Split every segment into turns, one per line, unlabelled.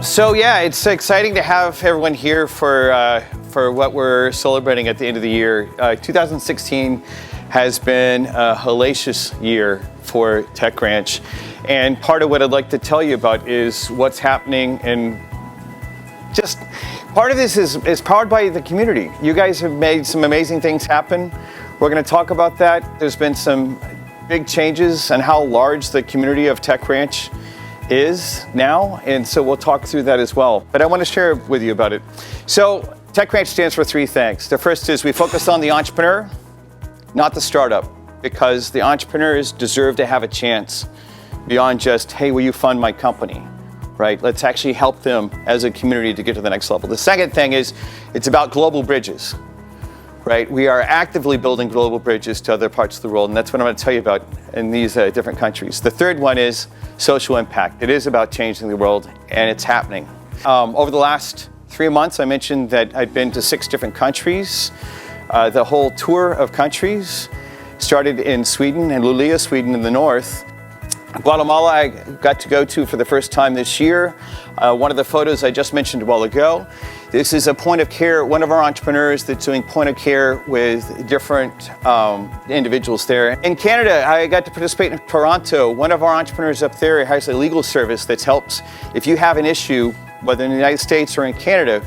So yeah, it's exciting to have everyone here for what we're celebrating at the end of the year. 2016 has been a hellacious year for TechRanch, and part of what I'd like to tell you about is what's happening, and just part of this is powered by the community. You guys have made some amazing things happen. We're going to talk about that. There's been some big changes in how large the community of TechRanch is now, and so we'll talk through that as well. But I want to share with you about it. So TechRanch stands for three things. The first is we focus on the entrepreneur, not the startup, because the entrepreneurs deserve to have a chance beyond just, hey, will you fund my company, right? Let's actually help them as a community to get to the next level. The second thing is it's about global bridges, right? We are actively building global bridges to other parts of the world, and that's what I'm going to tell you about in these different countries. The third one is social impact. It is about changing the world, and it's happening. Over the last 3 months, I mentioned that I'd been to 6 different countries. The whole tour of countries started in Sweden, and Luleå, Sweden in the north. Guatemala I got to go to for the first time this year. One of the photos I just mentioned a while ago. This is a point of care, one of our entrepreneurs that's doing point of care with different individuals there. In Canada, I got to participate in Toronto. One of our entrepreneurs up there has a legal service that helps if you have an issue, whether in the United States or in Canada,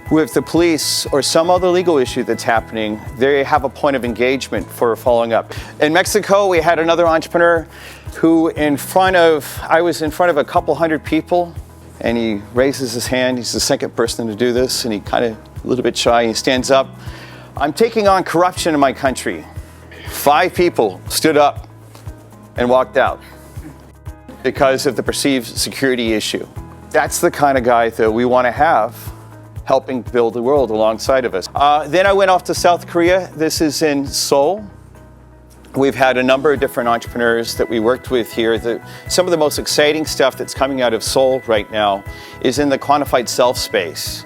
with the police or some other legal issue that's happening, they have a point of engagement for following up. In Mexico, we had another entrepreneur who I was in front of a couple hundred people, and he raises his hand. He's the second person to do this, and he kind of a little bit shy. He stands up. I'm taking on corruption in my country. 5 people stood up and walked out because of the perceived security issue. That's the kind of guy that we want to have helping build the world alongside of us. Then I went off to South Korea. This is in Seoul. We've had a number of different entrepreneurs that we worked with here. Some of the most exciting stuff that's coming out of Seoul right now is in the quantified self space.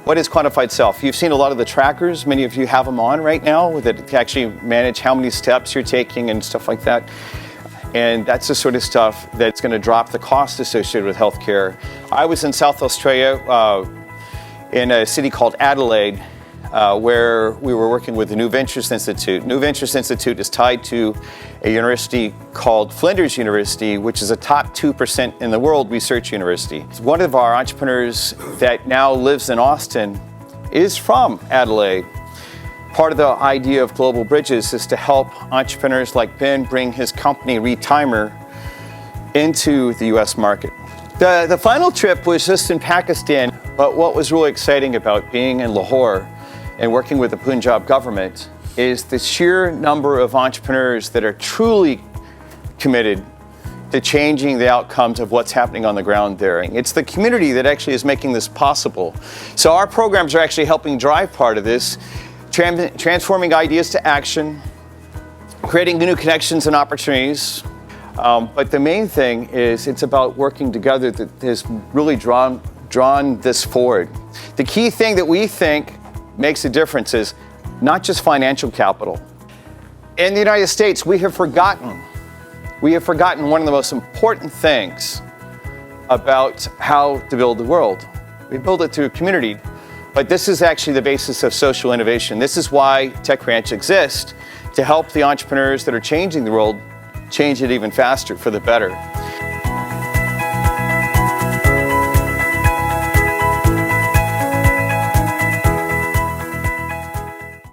What is quantified self? You've seen a lot of the trackers. Many of you have them on right now that actually manage how many steps you're taking and stuff like that. And that's the sort of stuff that's going to drop the cost associated with healthcare. I was in South Australia in a city called Adelaide, where we were working with the New Ventures Institute. New Ventures Institute is tied to a university called Flinders University, which is a top 2% in the world research university. One of our entrepreneurs that now lives in Austin is from Adelaide. Part of the idea of Global Bridges is to help entrepreneurs like Ben bring his company Retimer into the US market. The final trip was just in Pakistan, but what was really exciting about being in Lahore and working with the Punjab government is the sheer number of entrepreneurs that are truly committed to changing the outcomes of what's happening on the ground there. It's the community that actually is making this possible. So our programs are actually helping drive part of this, transforming ideas to action, creating new connections and opportunities. But the main thing is it's about working together that has really drawn this forward. The key thing that we think makes a difference is not just financial capital. In the United States, we have forgotten one of the most important things about how to build the world. We build it through a community, but this is actually the basis of social innovation. This is why TechRanch exists, to help the entrepreneurs that are changing the world change it even faster for the better.